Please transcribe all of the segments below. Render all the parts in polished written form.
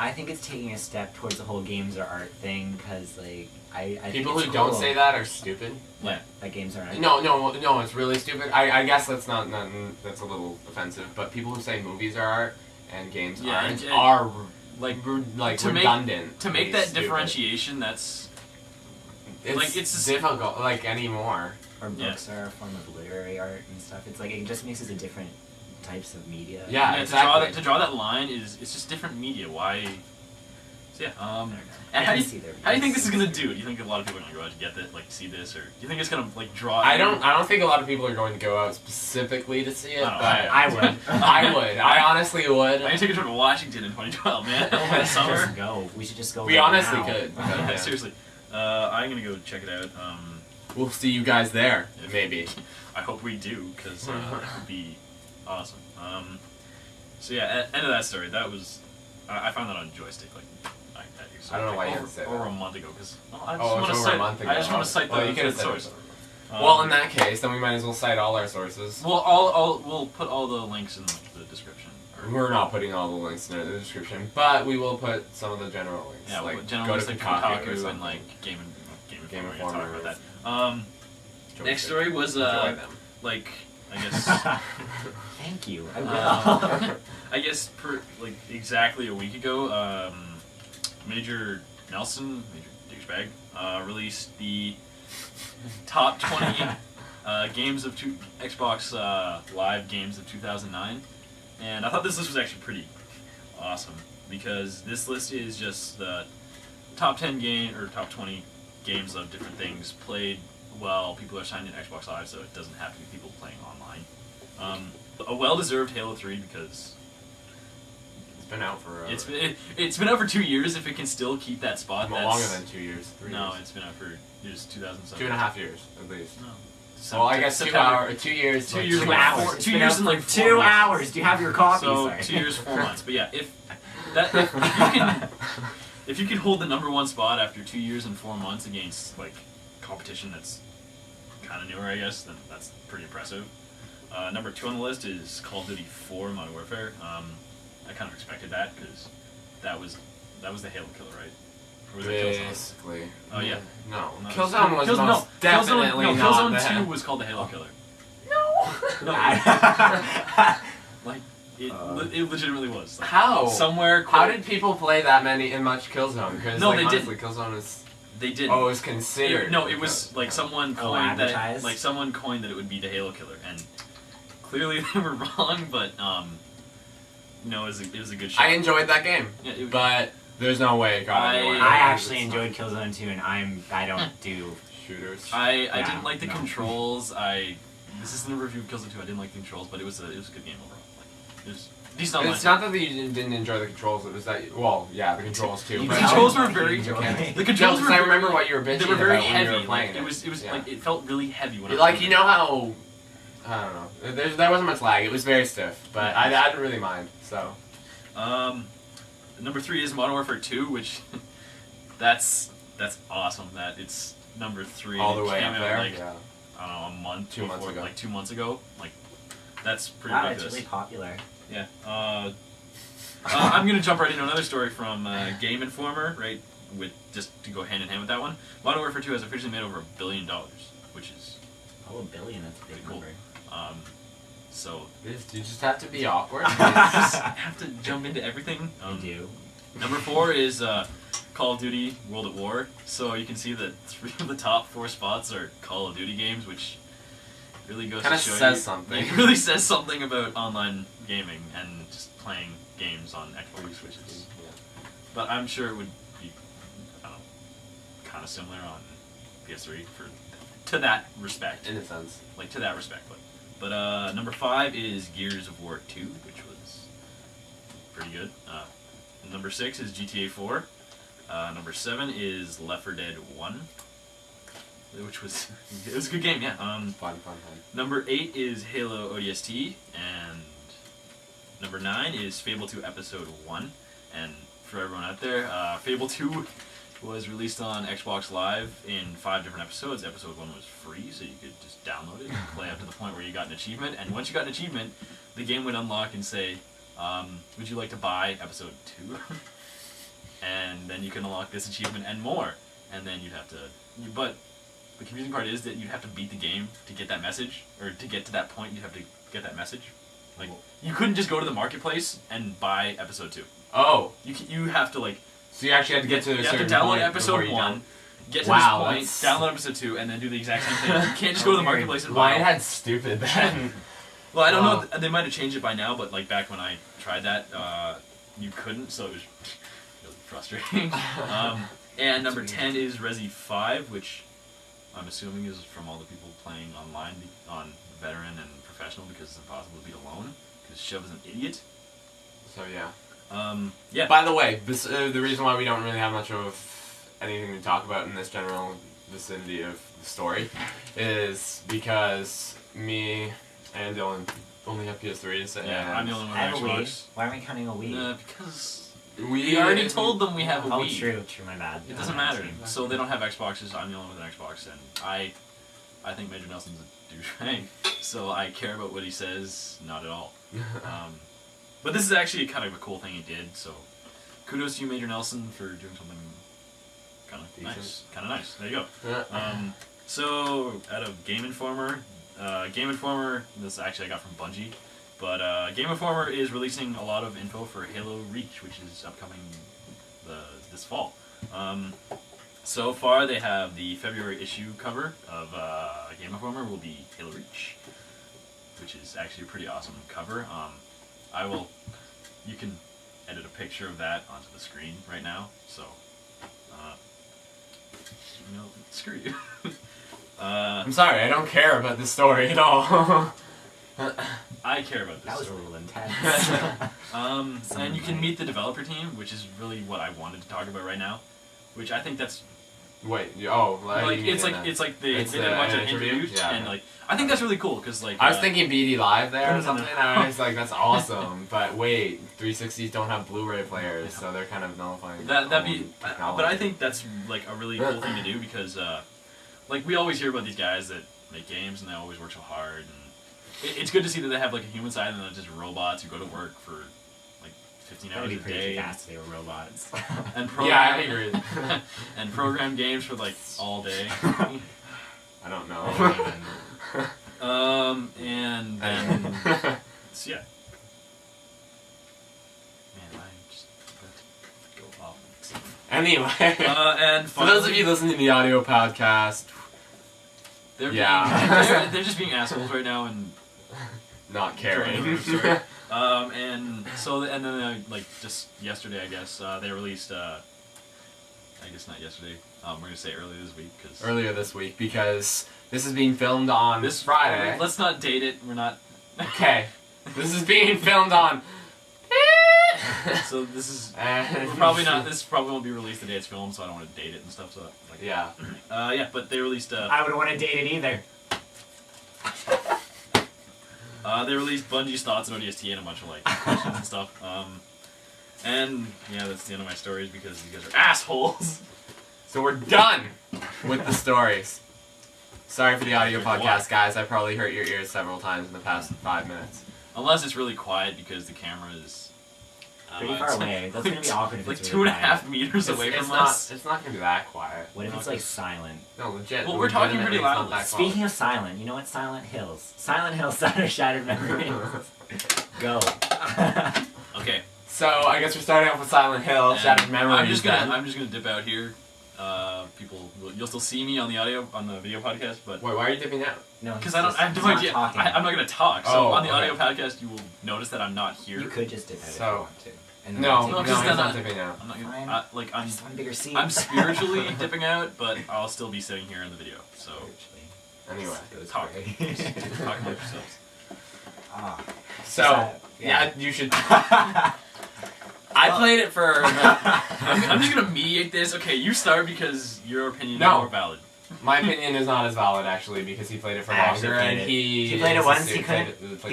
I think it's taking a step towards the whole games are art thing, because like I people think who it's don't cool say that are stupid. Yeah, that games are art. No, it's really stupid. I guess that's not that's a little offensive, but people who say movies are art and games aren't are like redundant. To make that differentiation, that's it's difficult like anymore. Or books are a form of literary art and stuff. It's like it just makes it a different types of media. Yeah, exactly. To draw that line it's just different media. Why? So yeah. And how do you think this is gonna do? Do you think a lot of people are gonna go out to get this, like see this, or do you think it's gonna like draw? I don't think a lot of people are going to go out specifically to see it. But I would. I would. I honestly would. I'm gonna take a trip to Washington in 2012, man. Summer. Just go. We should just go. We honestly could. Yeah, seriously. I'm gonna go check it out. We'll see you guys there, maybe. I hope we do, because that would be awesome. So yeah, end of that story. That was I found that on Joystick like. I don't know why you had to say that. Over a month ago, because I just want to cite the source. Well, in that case, then we might as well cite all our sources. Well, we'll put all the links in the description. We're not putting all the links in the description, but we will put some of the general links. Yeah, like general links like Kotaku and like Game Informer. Talk about that. Next story was like I guess. Thank you. I will. I guess like exactly a week ago. Major Douchebag, released the top 20 games of Xbox Live games of 2009, and I thought this list was actually pretty awesome because this list is just the top 10 or top 20 games of different things played while people are signed in Xbox Live, so it doesn't have to be people playing online. A well-deserved Halo 3 because. Been out for it's been out for 2 years. If it can still keep that spot, that's longer than 2 years. 3 no, years. It's been out for 2007. 2.5 years at least. No. Well, I guess 2 hours. 2 years. 2 years. 2 hours. 2 years and like 2 hours. Do you have your coffee? So Sorry. 2 years, 4 months. But yeah, if you can hold the #1 spot after 2 years and 4 months against like competition that's kind of newer, I guess, then that's pretty impressive. Number 2 on the list is Call of Duty 4 Modern Warfare. I kind of expected that because that was the Halo killer, right? Or was it Killzone? Basically. Oh yeah. No. Killzone was most definitely not Killzone 2 was called the Halo killer. No. Like it legitimately was. Like, how? Somewhere. How did people play that many in much Killzone? Because no, like, they honestly, didn't. Killzone is. They didn't. Oh, it was considered. It was like someone coined that. Like someone coined that it would be the Halo killer, and clearly they were wrong. But no, it was a good shot. I enjoyed that game, but there's no way it got anywhere. I actually enjoyed Killzone 2, and I don't do shooters. I didn't like the controls. This isn't a review of Killzone 2. I didn't like the controls, but it was a good game overall. Like, it was decent. It's not that you didn't enjoy the controls. It was that the controls too. The controls were very. The controls were. I remember what you were bitching about. They were very heavy. When you were playing it was like it felt really heavy when I was like playing you know how. I don't know. There wasn't much lag. It was very stiff, but I didn't really mind. So. Number 3 is Modern Warfare 2, which that's awesome. That it's number 3. All the way up there. Like, I don't know, a month, 2 months ago. Like 2 months ago. Like that's pretty ridiculous. It's really popular. Yeah. I'm gonna jump right into another story from Game Informer, right? With just to go hand in hand with that one. Modern Warfare 2 has officially made over $1 billion, which is $1 billion. That's a big cool. number. So you just have to be awkward. You just have to jump into everything. I do. Number 4 is Call of Duty World at War. So you can see that 3 of the top 4 spots are Call of Duty games, which really goes to show says something. It really says something about online gaming and just playing games on Xbox Switches. Yeah. But I'm sure it would be, I don't know, kind of similar on PS3 to that respect. In a sense. Like to that respect, But number 5 is Gears of War 2, which was pretty good. Number 6 is GTA 4. Number 7 is Left 4 Dead 1, which was it was a good game, yeah. Fun. Number 8 is Halo ODST, and number 9 is Fable 2 Episode 1. And for everyone out there, Fable 2 was released on Xbox Live in 5 different episodes. Episode 1 was free, so you could just download it and play up to the point where you got an achievement. And once you got an achievement, the game would unlock and say, would you like to buy Episode 2? and then you can unlock this achievement and more, and then you'd have to. But the confusing part is that you'd have to beat the game to get that message, or to get to that point, you'd have to get that message. Like, you couldn't just go to the marketplace and buy episode 2. Oh. You have to, like... So you actually have to get to a certain point. You have to download episode 1, get to this point, download episode 2, and then do the exact same thing. You can't just go to the marketplace and buy it. Why had stupid then? Well, I don't know. They might have changed it by now, but, like, back when I tried that, you couldn't, so it was really frustrating. And number 10 is Resi 5, which I'm assuming is from all the people playing online on veteran and professional, because it's impossible to beat alone, because Shove is an idiot. So yeah. Yeah. By the way, this, the reason why we don't really have much of anything to talk about in this general vicinity of the story is because me and Dylan only have PS3s, and I'm the only one with Xbox. Why are we counting a Wii? Because we already told them we have a Wii. Oh, true, my bad. It doesn't matter. So they don't have Xboxes. I'm the only one with an Xbox, and I think Major Nelson's a douchebag. So I care about what he says, not at all. But this is actually kind of a cool thing he did. So kudos to you, Major Nelson, for doing something kind of nice. Kind of nice. There you go. So out of Game Informer. Game Informer, this actually I got from Bungie, but Game Informer is releasing a lot of info for Halo Reach, which is upcoming this fall. So far, they have the February issue cover of Game Informer will be Halo Reach, which is actually a pretty awesome cover. You can edit a picture of that onto the screen right now, so, screw you. I'm sorry, I don't care about this story at all. I care about this. That was story. a little intense. And you can meet the developer team, which is really what I wanted to talk about right now. Which I think that's. Wait, like it's like they did a bunch of interviews, and like I think that's really cool because like I was thinking BD Live there or something. I was like, that's awesome. But wait, 360s don't have Blu-ray players, so they're kind of nullifying. That'd be. But I think that's like a really cool thing to do because. Like, we always hear about these guys that make games and they always work so hard. And it's good to see that they have, like, a human side and not just robots who go to work for, like, 15 hours a day. Fast they were robots. And yeah, I agree. And program games for, like, all day. I don't know. And then... so, yeah. Man, I'm just about to go off. Anyway. And for those of you listening to the audio podcast... They're just being assholes right now and not caring. And then like just yesterday, I guess they released. I guess not yesterday. We're gonna say earlier this week because this is being filmed on this Friday. Let's not date it. We're not. Okay. This is being filmed on. So this is probably not. This probably won't be released the day it's filmed, so I don't want to date it and stuff. So like, yeah. Yeah, but they released. I wouldn't want to date it either. They released Bungie's thoughts on ODST and a bunch of like questions and stuff. And yeah, that's the end of my stories because you guys are assholes. So we're done with the stories. Sorry for the audio podcast, guys. I probably hurt your ears several times in the past 5 minutes. Unless it's really quiet because the camera is pretty far away. That's gonna be awkward if like it's really 2.5 meters away from us. It's not gonna be that quiet. What if it's like silent? No, legit. Well, we're talking pretty loudly. Speaking of silent, you know what? Silent Hills. Silent Hills, Shattered Memories. Go. Okay. So I guess we're starting off with Silent Hill, Shattered Memories. I'm just gonna dip out here. You'll still see me on the video podcast, but wait, why are you dipping out? No, because I have no idea. I'm not gonna talk. So on the audio podcast, you will notice that I'm not here. You could just dip out if you want to. No, he's not dipping out. I'm not gonna. I'm just one bigger seat. I'm spiritually dipping out, but I'll still be sitting here in the video. So anyway, talk about yourselves. So yeah, you should. I played it for. I'm just gonna mediate this. Okay, you start because your opinion is more valid. My opinion is not as valid actually because he played it for longer and he played it once. He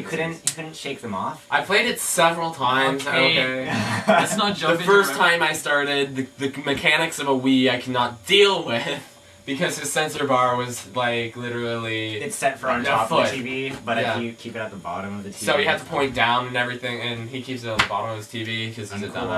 couldn't shake them off. I played it several times. Okay. Let's not jump. The first time I started, the mechanics of a Wii I cannot deal with. Because his sensor bar was like literally. It's set for on top of the TV, but if you keep it at the bottom of the TV. So you have to point down and everything, and he keeps it on the bottom of his TV because he's a dumbass.